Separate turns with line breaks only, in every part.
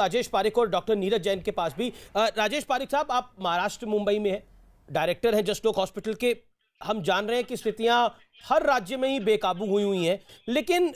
राजेश पारिक और डॉक्टर नीरज जैन के पास भी। राजेश पारिक साहब, आप महाराष्ट्र मुंबई में हैं, डायरेक्टर हैं जस्ट लोक हॉस्पिटल के। हम जान रहे हैं कि स्थितियां हर राज्य में ही बेकाबू हुई हुई हैं, लेकिन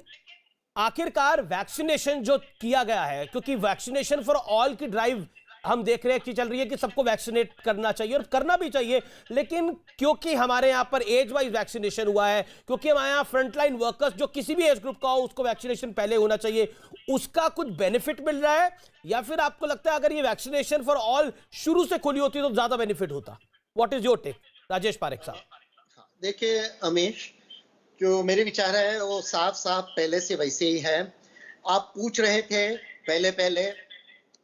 आखिरकार वैक्सीनेशन जो किया गया है, क्योंकि वैक्सीनेशन फॉर ऑल की ड्राइव हम देख रहे हैं कि चल रही है कि सबको वैक्सीनेट करना चाहिए और करना भी चाहिए, लेकिन क्योंकि हमारे यहाँ पर एज वाइज वैक्सीनेशन हुआ है, क्योंकि हमारे यहाँ फ्रंटलाइन वर्कर्स जो किसी भी एज ग्रुप का हो उसको वैक्सीनेशन पहले होना चाहिए, उसका कुछ बेनिफिट मिल रहा है? या फिर आपको लगता है अगर ये वैक्सीनेशन फॉर ऑल शुरू से खुली होती तो ज्यादा बेनिफिट होता? What is your take, Rajesh Pareek साहब?
देखिए अमीश, जो मेरे विचार है वो साफ साफ पहले से वैसे ही है। आप पूछ रहे थे पहले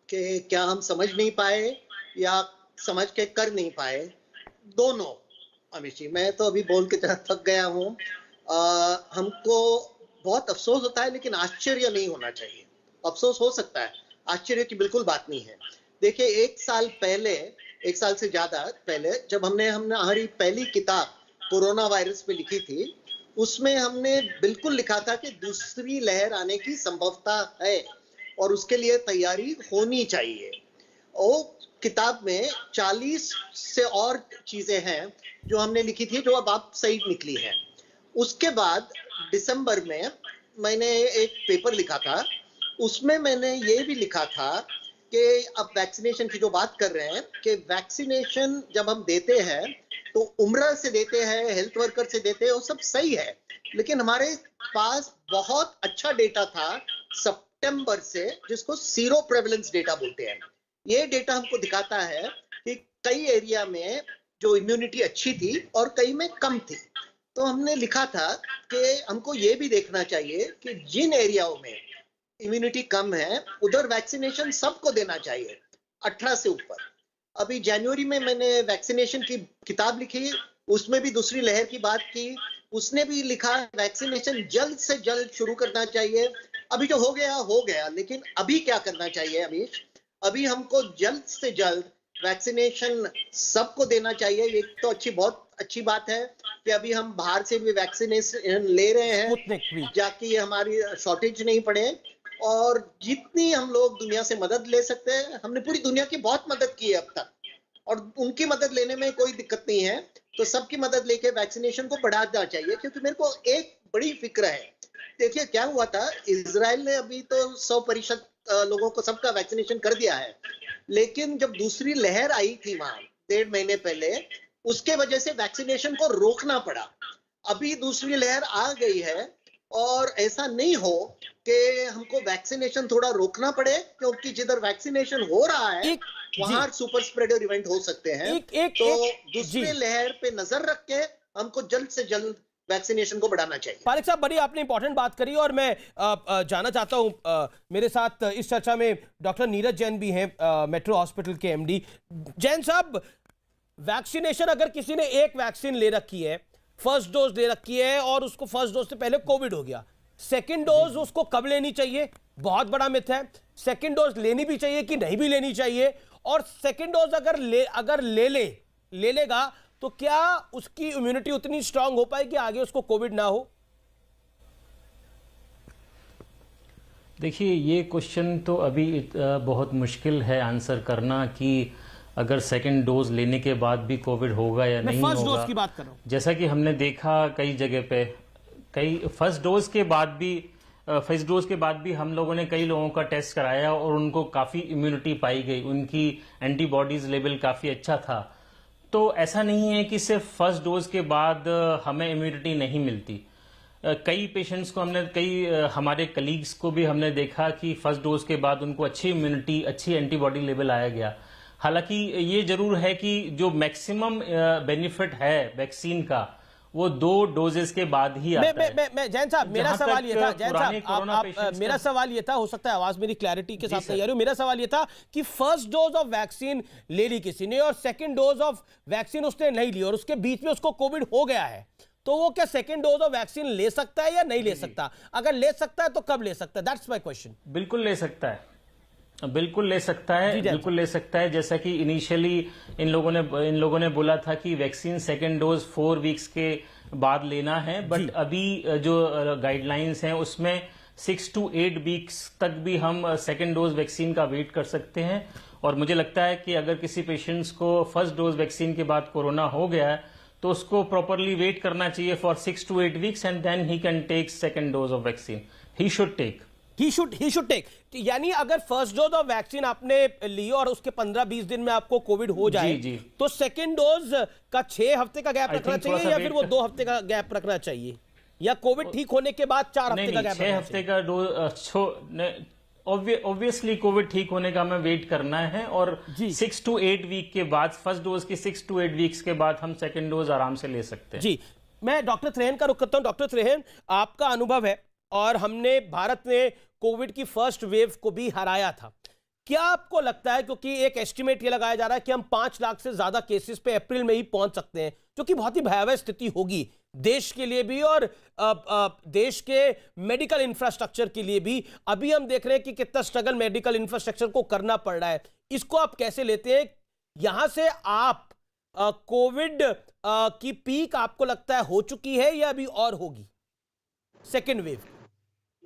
कि क्या हम समझ नहीं पाए या समझ के कर नहीं पाए, दोनों। अमीश जी, मैं तो अभी बोल के थक गया हूँ। हमको बहुत अफसोस होता है, लेकिन आश्चर्य नहीं होना चाहिए। अफसोस हो सकता है, आश्चर्य की बिल्कुल बात नहीं है। देखिए, एक साल से ज्यादा पहले जब हमने हमारी पहली किताब कोरोना वायरस पे लिखी थी, उसमें हमने बिल्कुल लिखा था कि दूसरी लहर आने की संभावना है और उसके लिए तैयारी होनी चाहिए। और किताब में 40 से और चीजें हैं जो हमने लिखी थी, जो अब आप सही निकली हैं। उसके बाद दिसंबर में मैंने एक पेपर लिखा था, उसमें मैंने ये भी लिखा था कि अब वैक्सीनेशन की जो बात कर रहे हैं कि वैक्सीनेशन जब हम देते हैं तो उम्र से देते हैं, हेल्थ वर्कर से देते हैं, वो सब सही है, लेकिन हमारे पास बहुत अच्छा डेटा था सितंबर से, जिसको सीरो प्रेवलेंस डेटा बोलते हैं। ये डेटा हमको दिखाता है कि कई एरिया में जो इम्यूनिटी अच्छी थी और कई में कम थी। तो हमने लिखा था कि हमको ये भी देखना चाहिए कि जिन एरियाओं में इम्यूनिटी कम है उधर वैक्सीनेशन सबको देना चाहिए 18 से ऊपर। अभी जनवरी में मैंने वैक्सीनेशन की किताब लिखी, उसमें भी दूसरी लहर की बात की। उसने भी लिखा वैक्सीनेशन जल्द से जल्द शुरू करना चाहिए। अभी जो हो गया, लेकिन अभी क्या करना चाहिए अमीश? अभी हमको जल्द से जल्द वैक्सीनेशन सबको देना चाहिए। एक तो बहुत अच्छी बात है कि अभी हम बाहर से भी वैक्सीनेशन ले रहे हैं, जाकि हमारी शॉर्टेज नहीं पड़े। और जितनी हम लोग दुनिया से मदद ले सकते हैं, हमने पूरी दुनिया की बहुत मदद की है अब तक, और उनकी मदद लेने में कोई दिक्कत नहीं है। तो सबकी मदद लेके वैक्सीनेशन को बढ़ाना चाहिए, क्योंकि मेरे को एक बड़ी फिक्र है। देखिए क्या हुआ था, इजराइल ने अभी तो 100% लोगों को सबका वैक्सीनेशन कर दिया है, लेकिन जब दूसरी लहर आई थी वहां 1.5 महीने पहले, उसके वजह से वैक्सीनेशन को रोकना पड़ा। अभी दूसरी लहर आ गई है और ऐसा नहीं हो कि हमको वैक्सीनेशन थोड़ा रोकना पड़े, क्योंकि जिधर वैक्सीनेशन हो रहा है वहां सुपर स्प्रेडर इवेंट हो सकते हैं। तो दूसरी लहर पे नजर रख के हमको जल्द से जल्द वैक्सीनेशन को बढ़ाना चाहिए।
पारिक साहब, बड़ी आपने इंपॉर्टेंट बात करी और मैं जानना चाहता हूं, मेरे साथ इस चर्चा में डॉक्टर नीरज जैन भी हैं, मेट्रो हॉस्पिटल के एमडी। जैन साहब, वैक्सीनेशन अगर किसी ने एक वैक्सीन ले रखी है, फर्स्ट डोज ले रखी है और उसको फर्स्ट डोज से पहले कोविड हो गया, सेकंड डोज उसको कब लेनी चाहिए? बहुत बड़ा मिथ है। सेकंड डोज लेनी भी चाहिए कि नहीं भी लेनी चाहिए? और सेकंड डोज अगर ले लेगा तो क्या उसकी इम्यूनिटी उतनी स्ट्रांग हो पाएगी आगे उसको कोविड ना हो?
देखिए, ये क्वेश्चन तो अभी बहुत मुश्किल है आंसर करना कि अगर सेकंड डोज लेने के बाद भी कोविड होगा या नहीं होगा।
फर्स्ट डोज की बात कर रहा हूं।
जैसा कि हमने देखा कई जगह पे, फर्स्ट डोज के बाद भी हम लोगों ने कई लोगों का टेस्ट कराया और उनको काफी इम्यूनिटी पाई गई, उनकी एंटीबॉडीज लेवल काफी अच्छा था। तो ऐसा नहीं है कि सिर्फ फर्स्ट डोज के बाद हमें इम्यूनिटी नहीं मिलती। कई पेशेंट्स को हमारे कलीग्स को भी हमने देखा कि फर्स्ट डोज के बाद उनको अच्छी इम्यूनिटी, अच्छी एंटीबॉडी लेवल आया गया। हालांकि ये जरूर है कि जो मैक्सिमम बेनिफिट है वैक्सीन का, वो 2 डोजेस के बाद ही आता है।
जैन साहब, मेरा सवाल ये था, जैन साहब, मेरा सवाल ये था, हो सकता है आवाज मेरी क्लैरिटी के साथ नहीं आ रही हो, मेरा सवाल ये था कि फर्स्ट डोज ऑफ वैक्सीन ले ली किसी ने और सेकंड डोज ऑफ वैक्सीन उसने नहीं ली और उसके बीच में उसको कोविड हो गया है, तो वो क्या सेकंड डोज ऑफ वैक्सीन ले सकता है या नहीं ले सकता? अगर ले सकता है तो कब ले सकता है? That's my question.
बिल्कुल ले सकता है, बिल्कुल ले सकता है, बिल्कुल ले सकता है। जैसा कि इनिशियली इन लोगों ने बोला था कि वैक्सीन सेकंड डोज 4 वीक्स के बाद लेना है, बट अभी जो गाइडलाइंस हैं उसमें 6 to 8 वीक्स तक भी हम सेकेंड डोज वैक्सीन का वेट कर सकते हैं। और मुझे लगता है कि अगर किसी पेशेंट्स को फर्स्ट डोज वैक्सीन के बाद कोरोना हो गया है तो उसको प्रॉपरली वेट करना चाहिए for 6 to 8 weeks and then he can take second dose of vaccine. He should take.
यानी अगर फर्स्ट डोज ऑफ वैक्सीन आपने ली और उसके 15-20 दिन में आपको कोविड हो जाए
जी।
तो सेकेंड डोज का 6 हफ्ते का गैप रखना चाहिए या फिर वो 2 हफ्ते का गैप रखना चाहिए, या कोविड ठीक होने के बाद 4 हफ्ते का गैप?
6 हफ्ते का डोज ऑब्वियसली कोविड ठीक होने का हमें वेट करना है और 6 to 8 वीक के बाद फर्स्ट डोज की 6 to 8 वीक्स के बाद हम सेकेंड डोज आराम से ले सकते हैं।
जी, मैं डॉक्टर त्रेहन का रुख करता हूं। डॉक्टर त्रेहन, आपका अनुभव है और हमने भारत में कोविड की फर्स्ट वेव को भी हराया था, क्या आपको लगता है, क्योंकि एक एस्टिमेट ये लगाया जा रहा है कि हम 5 लाख से ज्यादा केसेस पे अप्रैल में ही पहुंच सकते हैं, जो कि बहुत ही भयावह स्थिति होगी देश के लिए भी और देश के मेडिकल इंफ्रास्ट्रक्चर के लिए भी। अभी हम देख रहे हैं कि कितना स्ट्रगल मेडिकल इंफ्रास्ट्रक्चर को करना पड़ रहा है, इसको आप कैसे लेते हैं? यहां से आप कोविड की पीक आपको लगता है हो चुकी है या अभी और होगी सेकेंड वेव?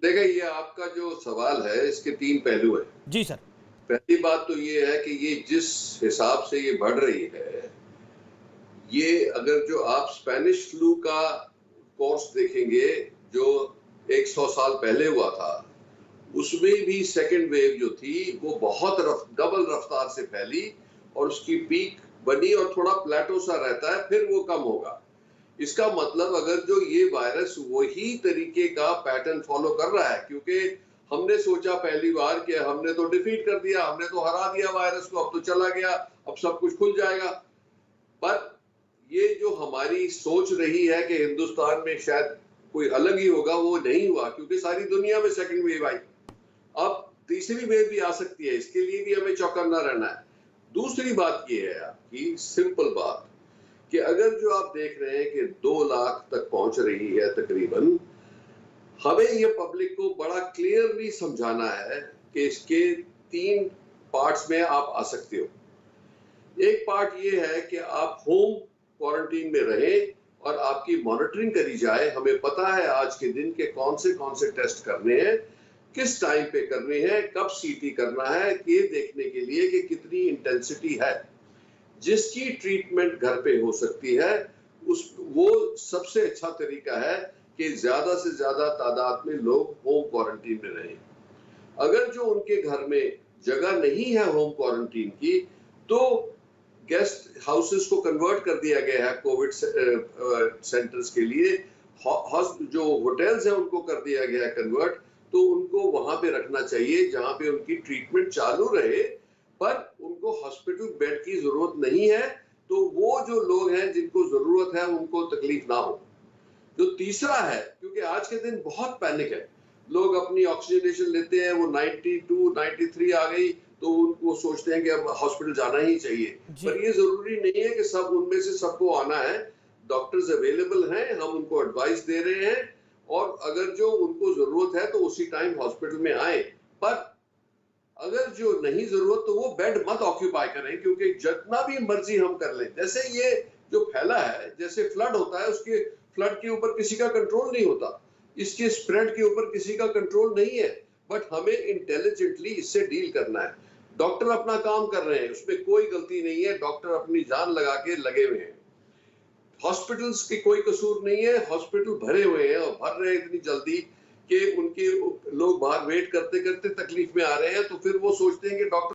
देखिए, ये आपका जो सवाल है इसके 3 पहलू हैं।
जी सर।
पहली बात तो ये है कि ये जिस हिसाब से ये बढ़ रही है, ये अगर जो आप स्पेनिश फ्लू का कोर्स देखेंगे जो 100 साल पहले हुआ था, उसमें भी सेकेंड वेव जो थी वो बहुत डबल रफ्तार से फैली और उसकी पीक बनी और थोड़ा प्लेटो सा रहता है, फिर वो कम होगा। इसका मतलब अगर जो ये वायरस वही तरीके का पैटर्न फॉलो कर रहा है, क्योंकि हमने सोचा पहली बार कि हमने तो डिफीट कर दिया, हमने तो हरा दिया वायरस को, अब तो चला गया, अब सब कुछ खुल जाएगा। पर ये जो हमारी सोच रही है कि हिंदुस्तान में शायद कोई अलग ही होगा, वो नहीं हुआ, क्योंकि सारी दुनिया में सेकंड वेव आई। अब तीसरी वेव भी आ सकती है, इसके लिए भी हमें चौकन्ना रहना है। दूसरी बात ये है आपकी सिंपल बात कि अगर जो आप देख रहे हैं कि 2 लाख तक पहुंच रही है तकरीबन, हमें ये पब्लिक को बड़ा क्लियरली समझाना है कि इसके 3 पार्ट्स में आप आ सकते हो। एक पार्ट ये है कि आप होम क्वारंटीन में रहें और आपकी मॉनिटरिंग करी जाए। हमें पता है आज के दिन के कौन से टेस्ट करने हैं, किस टाइम पे करने हैं, कब सीटी करना है, ये देखने के लिए कि कितनी इंटेंसिटी है। जिसकी ट्रीटमेंट घर पे हो सकती है वो सबसे अच्छा तरीका है कि ज्यादा से ज्यादा तादाद में लोग होम क्वारंटीन में रहें। अगर जो उनके घर में जगह नहीं है होम क्वारंटीन की, तो गेस्ट हाउसेस को कन्वर्ट कर दिया गया है कोविड सेंटर्स के लिए। जो होटल्स हैं उनको कर दिया गया है कन्वर्ट, तो उनको वहां पे रखना चाहिए जहां पे उनकी ट्रीटमेंट चालू रहे, पर उनको हॉस्पिटल बेड की जरूरत नहीं है, तो वो जो लोग हैं जिनको जरूरत है उनको तकलीफ ना हो। जो तीसरा है, क्योंकि आज के दिन बहुत पैनिक है, लोग अपनी ऑक्सीजनेशन लेते हैं, वो 92, 93 आ गई तो उनको सोचते हैं कि अब हॉस्पिटल जाना ही चाहिए, पर ये जरूरी नहीं है कि सब उनमें से सबको आना है। डॉक्टर्स अवेलेबल हैं, हम उनको एडवाइस दे रहे हैं और अगर जो उनको जरूरत है तो उसी टाइम हॉस्पिटल में आए। पर अगर जो नहीं जरूरत तो वो बेड मत ऑक्यूपाई करें, क्योंकि जितना भी मर्जी हम कर लें, जैसे ये जो फैला है, जैसे फ्लड होता है, उसके फ्लड के ऊपर किसी का कंट्रोल नहीं होता, इसके स्प्रेड के ऊपर किसी का कंट्रोल नहीं है, बट हमें इंटेलिजेंटली इससे डील करना है। डॉक्टर अपना काम कर रहे हैं, उसमें कोई गलती नहीं है, डॉक्टर अपनी जान लगा के लगे हुए हैं। हॉस्पिटल्स की कोई कसूर नहीं है, हॉस्पिटल भरे हुए हैं और भर रहे हैं इतनी जल्दी कि उनके लोग बाहर वेट करते करते तकलीफ में आ रहे हैं, तो फिर वो सोचते हैं कि डॉक्टर